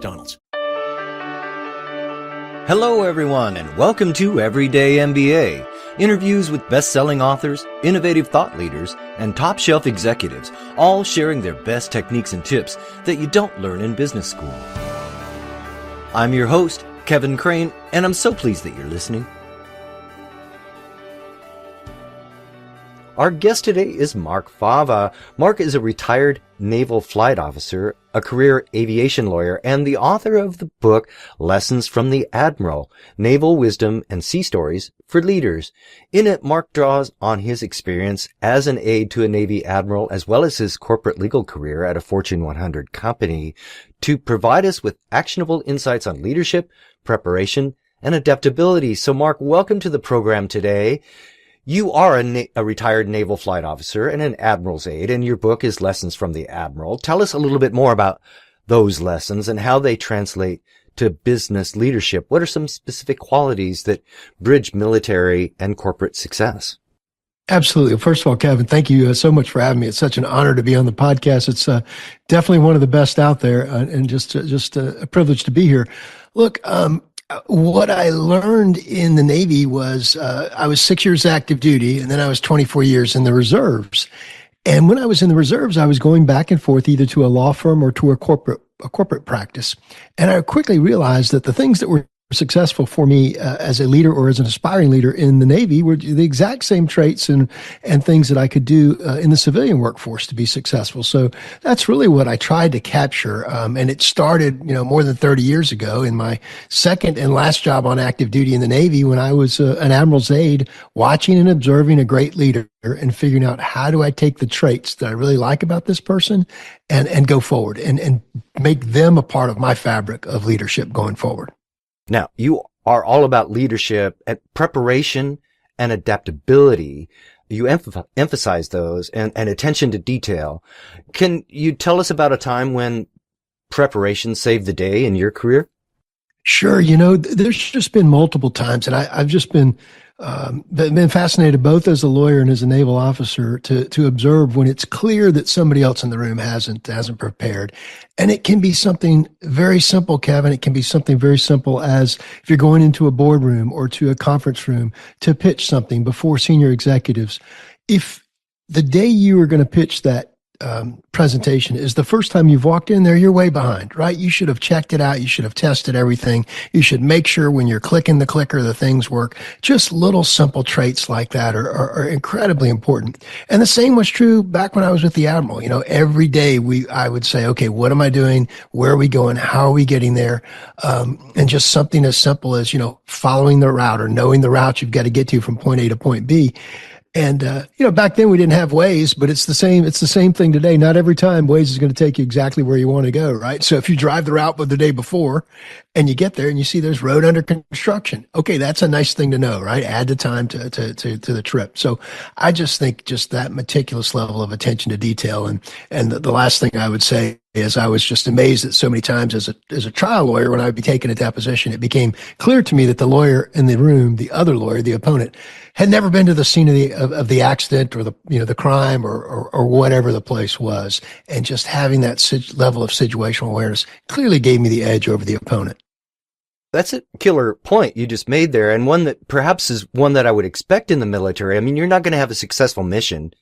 McDonald's. Hello, everyone, and welcome to Everyday MBA. Interviews with best-selling authors, innovative thought leaders, and top-shelf executives, all sharing their best techniques and tips that you don't learn in business school. I'm your host, Kevin Craine, and I'm so pleased that you're listening. Our guest today is Mark Fava. Mark is a retired Naval flight officer, a career aviation lawyer, and the author of the book Lessons from the Admiral, Naval Wisdom and Sea Stories for Leaders. In it, Mark draws on his experience as an aide to a Navy admiral, as well as his corporate legal career at a Fortune 100 company, to provide us with actionable insights on leadership, preparation, and adaptability. So, Mark, welcome to the program today. You are a retired naval flight officer and an admiral's aide, and your book is Lessons from the Admiral. Tell us a little bit more about those lessons and how they translate to business leadership. What are some specific qualities that bridge military and corporate success? Absolutely. First of all, Kevin, thank you so much for having me. It's such an honor to be on the podcast. It's definitely one of the best out there, and just a privilege to be here. Look, what I learned in the Navy was I was 6 years active duty, and then I was 24 years in the reserves. And when I was in the reserves, I was going back and forth either to a law firm or to a corporate practice. And I quickly realized that the things that were successful for me as a leader or as an aspiring leader in the Navy were the exact same traits and things that I could do in the civilian workforce to be successful. So that's really what I tried to capture. And it started, more than 30 years ago in my second and last job on active duty in the Navy, when I was an admiral's aide, watching and observing a great leader and figuring out, how do I take the traits that I really like about this person and go forward and make them a part of my fabric of leadership going forward. Now, you are all about leadership and preparation and adaptability. You emphasize those and attention to detail. Can you tell us about a time when preparation saved the day in your career? Sure. There's just been multiple times, and I've just been fascinated both as a lawyer and as a naval officer to observe when it's clear that somebody else in the room hasn't prepared. And it can be something very simple, Kevin. It can be something very simple as if you're going into a boardroom or to a conference room to pitch something before senior executives. If the day you are going to pitch that presentation is the first time you've walked in there, you're way behind, right? You should have checked it out. You should have tested everything. You should make sure when you're clicking the clicker, the things work. Just little simple traits like that are incredibly important. And the same was true back when I was with the Admiral. Every day I would say, okay, what am I doing? Where are we going? How are we getting there? And just something as simple as, following the route or knowing the route you've got to get to from point A to point B. And, back then we didn't have Waze, but it's the same thing today. Not every time Waze is going to take you exactly where you want to go, right? So if you drive the route the day before and you get there and you see there's road under construction, okay, that's a nice thing to know, right? Add the time to the trip. So I just think just that meticulous level of attention to detail. And the last thing I would say is I was just amazed that so many times as a trial lawyer, when I would be taking a deposition, it became clear to me that the lawyer in the room, the other lawyer, the opponent, had never been to the scene of the accident or the crime or whatever the place was. And just having that level of situational awareness clearly gave me the edge over the opponent. That's a killer point you just made there, and one that perhaps is one that I would expect in the military. I mean, you're not going to have a successful mission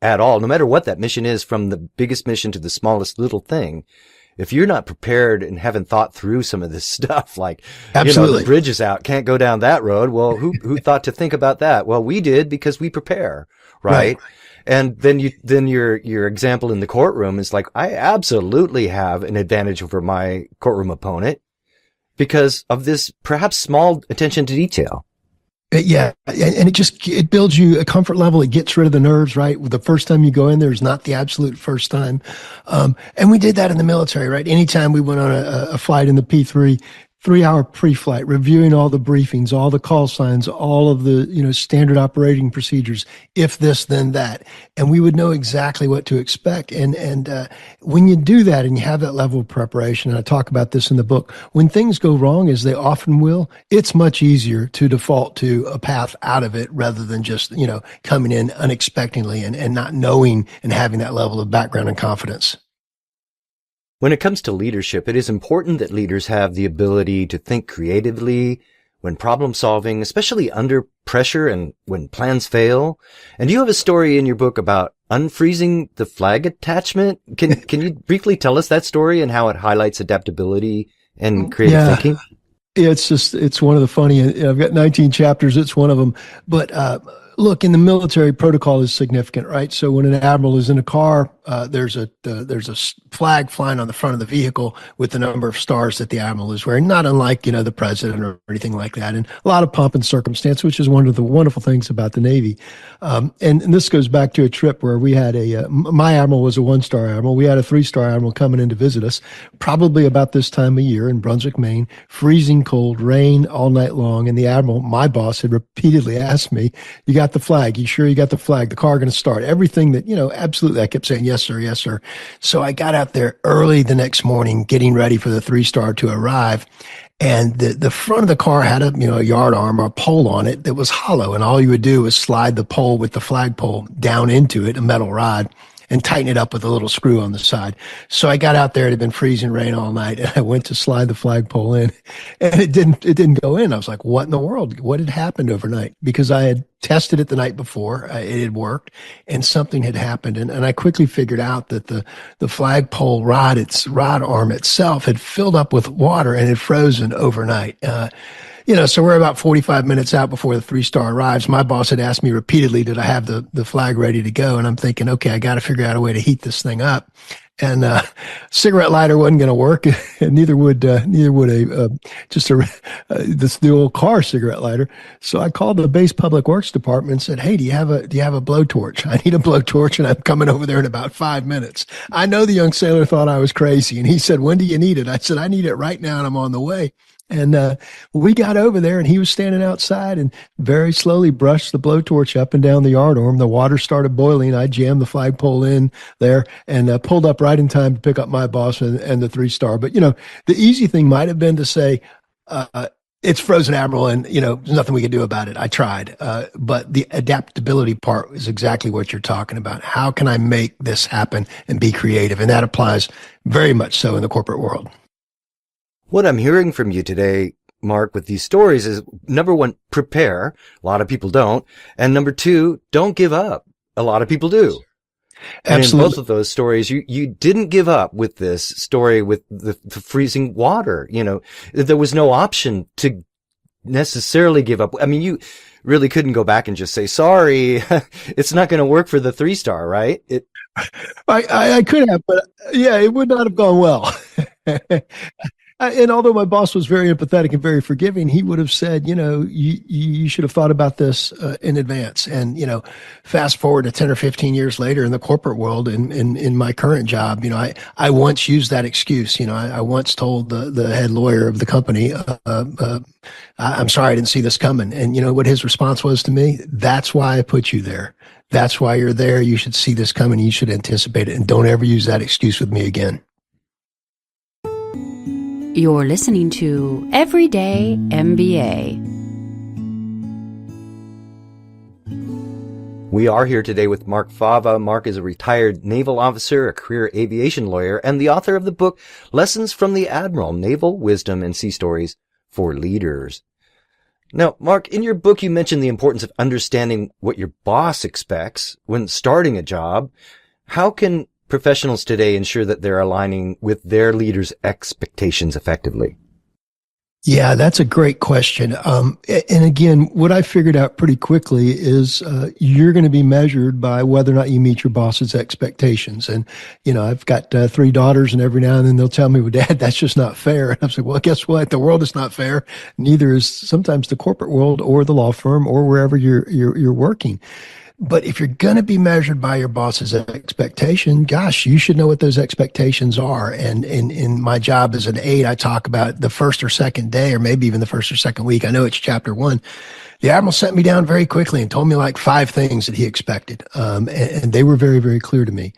at all, no matter what that mission is, from the biggest mission to the smallest little thing. If you're not prepared and haven't thought through some of this stuff, like, Absolutely. The bridge is out, can't go down that road. Well, who thought to think about that? Well, we did, because we prepare, right? And then your example in the courtroom is like, I absolutely have an advantage over my courtroom opponent because of this perhaps small attention to detail. Yeah. And it builds you a comfort level. It gets rid of the nerves, right? The first time you go in there is not the absolute first time. And we did that in the military, right? Anytime we went on a flight in the P3, 3-hour pre-flight, reviewing all the briefings, all the call signs, all of the, standard operating procedures, if this, then that. And we would know exactly what to expect. And when you do that and you have that level of preparation, and I talk about this in the book, when things go wrong, as they often will, it's much easier to default to a path out of it rather than just, coming in unexpectedly and not knowing and having that level of background and confidence. When it comes to leadership, it is important that leaders have the ability to think creatively when problem solving, especially under pressure and when plans fail. And you have a story in your book about unfreezing the flag attachment. Can you briefly tell us that story and how it highlights adaptability and creative thinking? It's one of the funny, I've got 19 chapters. It's one of them. But, look, in the military, protocol is significant, right? So when an admiral is in a car, there's a flag flying on the front of the vehicle with the number of stars that the admiral is wearing, not unlike, the president or anything like that. And a lot of pomp and circumstance, which is one of the wonderful things about the Navy. And this goes back to a trip where we had my admiral was a 1-star admiral. We had a 3-star admiral coming in to visit us, probably about this time of year in Brunswick, Maine, freezing cold, rain all night long. And the admiral, my boss, had repeatedly asked me, "You got the flag? You sure you got the flag? The car going to start?" Everything that, absolutely. I kept saying, "Yes, sir. Yes, sir." So I got out there early the next morning, getting ready for the 3-star to arrive. And the front of the car had a yard arm or a pole on it that was hollow. And all you would do was slide the pole with the flagpole down into it, a metal rod, and tighten it up with a little screw on the side. So I got out there. It had been freezing rain all night, and I went to slide the flagpole in, and it didn't go in. I was like, what in the world? What had happened overnight? Because I had tested it the night before. It had worked, and something had happened. And I quickly figured out that the flagpole rod, its rod arm itself, had filled up with water and had frozen overnight. So we're about 45 minutes out before the 3-star arrives. My boss had asked me repeatedly, did I have the flag ready to go? And I'm thinking, okay, I got to figure out a way to heat this thing up. And cigarette lighter wasn't going to work, and neither would the old car cigarette lighter. So I called the base public works department and said, "Hey, do you have a blowtorch? I need a blowtorch, and I'm coming over there in about 5 minutes." I know the young sailor thought I was crazy, and he said, "When do you need it?" I said, "I need it right now, and I'm on the way." And we got over there, and he was standing outside and very slowly brushed the blowtorch up and down the yard arm. The water started boiling. I jammed the flagpole in there and pulled up right in time to pick up my boss and the 3-star. But, the easy thing might have been to say, it's frozen, Admiral, and, there's nothing we can do about it. I tried. But the adaptability part is exactly what you're talking about. How can I make this happen and be creative? And that applies very much so in the corporate world. What I'm hearing from you today, Mark, with these stories is, number one, prepare. A lot of people don't. And number two, don't give up. A lot of people do. And Absolutely. in both of those stories, you didn't give up with this story with the freezing water. There was no option to necessarily give up. I mean, you really couldn't go back and just say, "Sorry, it's not going to work for the 3-star, right?" I could have, but yeah, it would not have gone well. And although my boss was very empathetic and very forgiving, he would have said, you should have thought about this in advance. And, fast forward to 10 or 15 years later in the corporate world, in my current job, I once used that excuse. I once told the head lawyer of the company, "I'm sorry, I didn't see this coming." And you know what his response was to me? "That's why I put you there. That's why you're there. You should see this coming. You should anticipate it. And don't ever use that excuse with me again." You're listening to Everyday MBA. We are here today with Mark Fava. Mark is a retired naval officer, a career aviation lawyer, and the author of the book, Lessons from the Admiral, Naval Wisdom and Sea Stories for Leaders. Now, Mark, in your book, you mentioned the importance of understanding what your boss expects when starting a job. How can professionals today ensure that they're aligning with their leaders' expectations effectively? Yeah, that's a great question. And again, what I figured out pretty quickly is you're going to be measured by whether or not you meet your boss's expectations. And, I've got 3 daughters, and every now and then they'll tell me, "Well, Dad, that's just not fair." And I'm saying, well, guess what? The world is not fair. Neither is sometimes the corporate world or the law firm or wherever you're working. But if you're going to be measured by your boss's expectation, gosh, you should know what those expectations are. And in my job as an aide, I talk about the first or second day, or maybe even the first or second week. I know it's chapter 1. The Admiral sent me down very quickly and told me like 5 things that he expected. And they were very, very clear to me.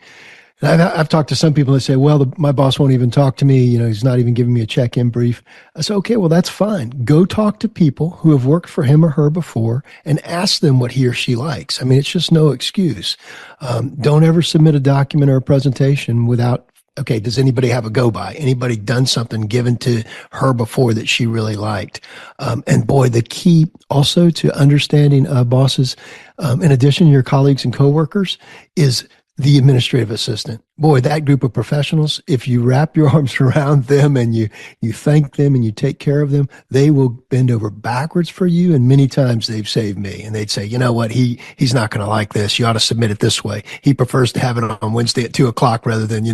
And I've talked to some people that say, "Well, my boss won't even talk to me. He's not even giving me a check-in brief." I said, "Okay, well, that's fine. Go talk to people who have worked for him or her before and ask them what he or she likes." I mean, it's just no excuse. Don't ever submit a document or a presentation without Okay, does anybody have a go by? Anybody done something given to her before that she really liked? And boy, the key also to understanding bosses, in addition to your colleagues and coworkers, is the administrative assistant. Boy, that group of professionals, if you wrap your arms around them and you thank them and you take care of them, they will bend over backwards for you. And many times they've saved me. And they'd say, you know what, he's not going to like this. You ought to submit it this way. He prefers to have it on Wednesday at 2:00 rather than,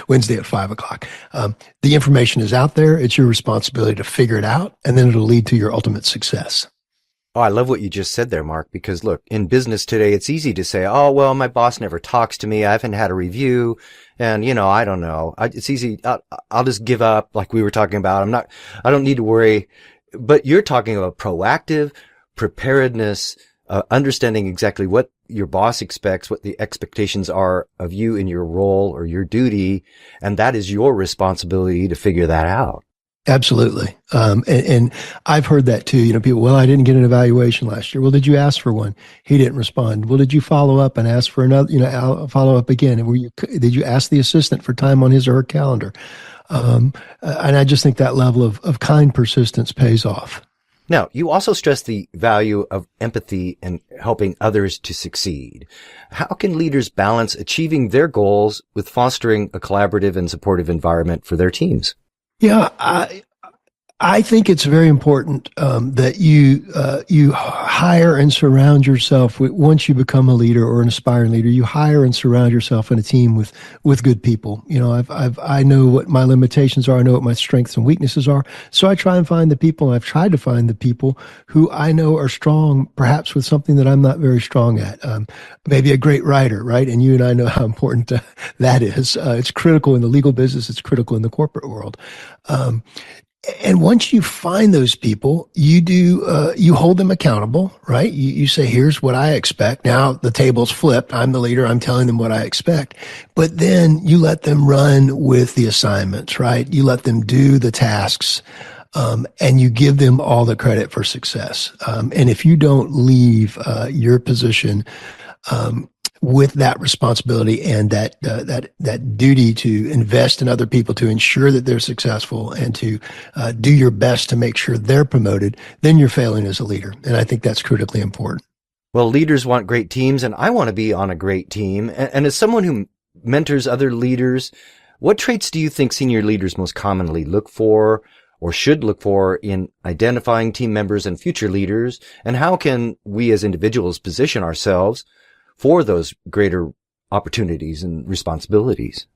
Wednesday at 5:00. The information is out there. It's your responsibility to figure it out, and then it'll lead to your ultimate success. Oh, I love what you just said there, Mark, because look, in business today, it's easy to say, oh, well, my boss never talks to me. I haven't had a review. And, I don't know. It's easy. I'll just give up like we were talking about. I don't need to worry. But you're talking about proactive preparedness, understanding exactly what your boss expects, what the expectations are of you in your role or your duty. And that is your responsibility to figure that out. Absolutely. And I've heard that too. People, well, I didn't get an evaluation last year. Well, did you ask for one? He didn't respond. Well, did you follow up and ask for another, follow up again? And did you ask the assistant for time on his or her calendar? And I just think that level of kind persistence pays off. Now, you also stress the value of empathy and helping others to succeed. How can leaders balance achieving their goals with fostering a collaborative and supportive environment for their teams? Yeah, I think it's very important that you hire and surround yourself with, once you become a leader or an aspiring leader, you hire and surround yourself in a team with good people. I know what my limitations are. I know what my strengths and weaknesses are. So I try and find the people, and I've tried to find the people who I know are strong, perhaps with something that I'm not very strong at. Maybe a great writer, right? And you and I know how important that is. It's critical in the legal business. It's critical in the corporate world. And once you find those people, you hold them accountable, right? You say, here's what I expect. Now the table's flipped. I'm the leader. I'm telling them what I expect. But then you let them run with the assignments, right? You let them do the tasks, and you give them all the credit for success. And if you don't leave, your position, with that responsibility and that duty to invest in other people to ensure that they're successful and to do your best to make sure they're promoted, then you're failing as a leader. And I think that's critically important. Well, leaders want great teams, and I want to be on a great team. And as someone who mentors other leaders, what traits do you think senior leaders most commonly look for or should look for in identifying team members and future leaders? And how can we as individuals position ourselves for those greater opportunities and responsibilities?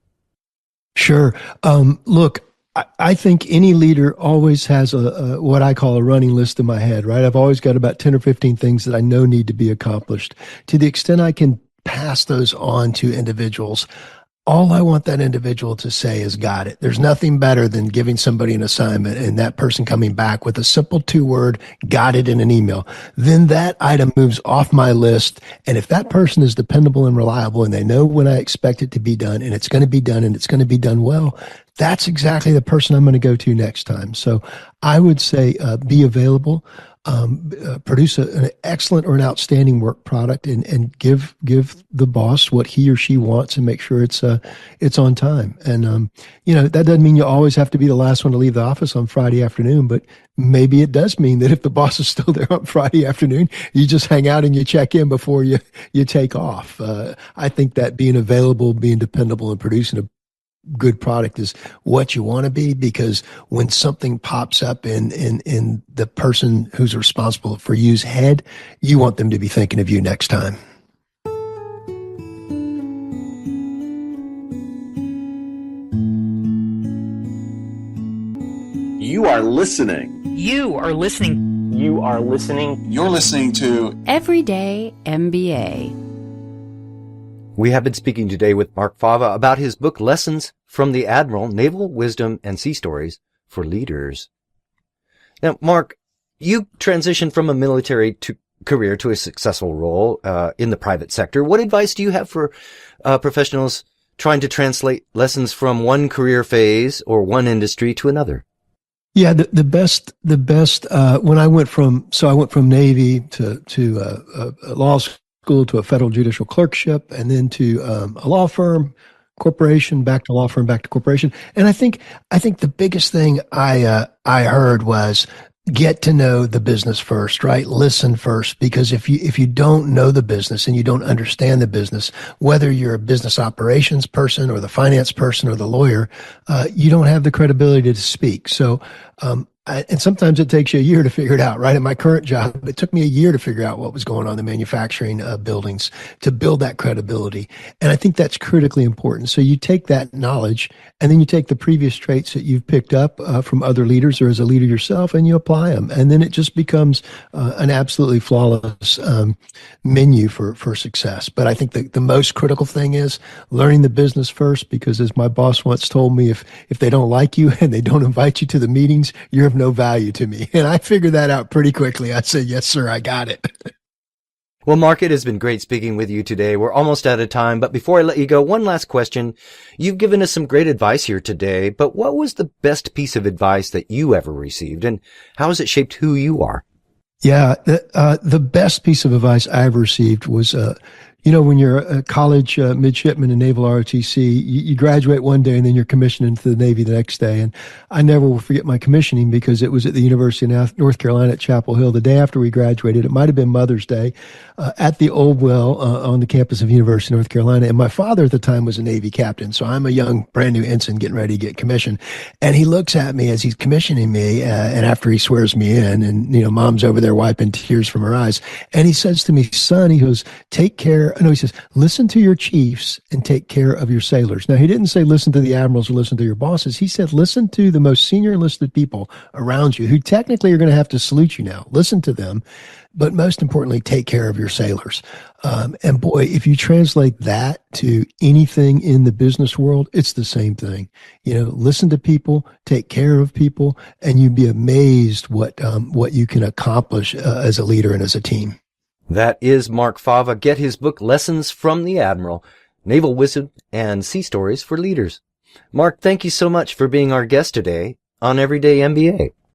Sure. Look, I think any leader always has a what I call a running list in my head, right? I've always got about 10 or 15 things that I know need to be accomplished. To the extent I can pass those on to individuals, all I want that individual to say is got it. There's nothing better than giving somebody an assignment and that person coming back with a simple 2-word, got it, in an email. Then that item moves off my list. And if that person is dependable and reliable and they know when I expect it to be done and it's going to be done and it's going to be done well, that's exactly the person I'm going to go to next time. So I would say be available, produce an excellent or an outstanding work product, and give the boss what he or she wants, and make sure it's on time. And that doesn't mean you always have to be the last one to leave the office on Friday afternoon, but maybe it does mean that if the boss is still there on Friday afternoon, you just hang out and you check in before you take off. I think that being available, being dependable, and producing a good product is what you want to be, because when something pops up in the person who's responsible for you's head, you want them to be thinking of you next time. You are listening. You are listening. You are listening. You're listening to Everyday MBA. We have been speaking today with Mark Fava about his book, Lessons from the Admiral, Naval Wisdom and Sea Stories for Leaders. Now, Mark, you transitioned from a military career to a successful role in the private sector. What advice do you have for professionals trying to translate lessons from one career phase or one industry to another? Yeah, the best, when I went from Navy to law school, to a federal judicial clerkship, and then to a law firm, corporation, back to law firm, back to corporation. And I think the biggest thing I heard was get to know the business first, right? Listen first, because if you don't know the business and you don't understand the business, whether you're a business operations person or the finance person or the lawyer, you don't have the credibility to speak. So, and sometimes it takes you a year to figure it out, right? In my current job, it took me a year to figure out what was going on in the manufacturing buildings to build that credibility. And I think that's critically important. So you take that knowledge and then you take the previous traits that you've picked up from other leaders or as a leader yourself and you apply them. And then it just becomes an absolutely flawless menu for success. But I think the most critical thing is learning the business first, because as my boss once told me, if they don't like you and they don't invite you to the meetings, you're of no value to me. And I figured that out pretty quickly. I said, yes, sir, I got it. Well, Mark, it has been great speaking with you today. We're almost out of time, but before I let you go, one last question. You've given us some great advice here today, but what was the best piece of advice that you ever received, and how has it shaped who you are? Yeah, the best piece of advice I ever received was, when you're a college midshipman in Naval ROTC, you graduate one day and then you're commissioned into the Navy the next day. And I never will forget my commissioning, because it was at the University of North Carolina at Chapel Hill. The day after we graduated, it might have been Mother's Day, at the Old Well on the campus of University of North Carolina. And my father at the time was a Navy captain. So I'm a young, brand new ensign getting ready to get commissioned. And he looks at me as he's commissioning me, and after he swears me in, and, mom's over there wiping tears from her eyes. And he says to me, son, he goes, he says, listen to your chiefs and take care of your sailors. Now, he didn't say listen to the admirals or listen to your bosses. He said, listen to the most senior enlisted people around you who technically are going to have to salute you now. Listen to them. But most importantly, take care of your sailors. And boy, if you translate that to anything in the business world, it's the same thing. Listen to people, take care of people, and you'd be amazed what you can accomplish as a leader and as a team. That is Mark Fava. Get his book, Lessons from the Admiral, Naval Wisdom and Sea Stories for Leaders. Mark, thank you so much for being our guest today on Everyday MBA.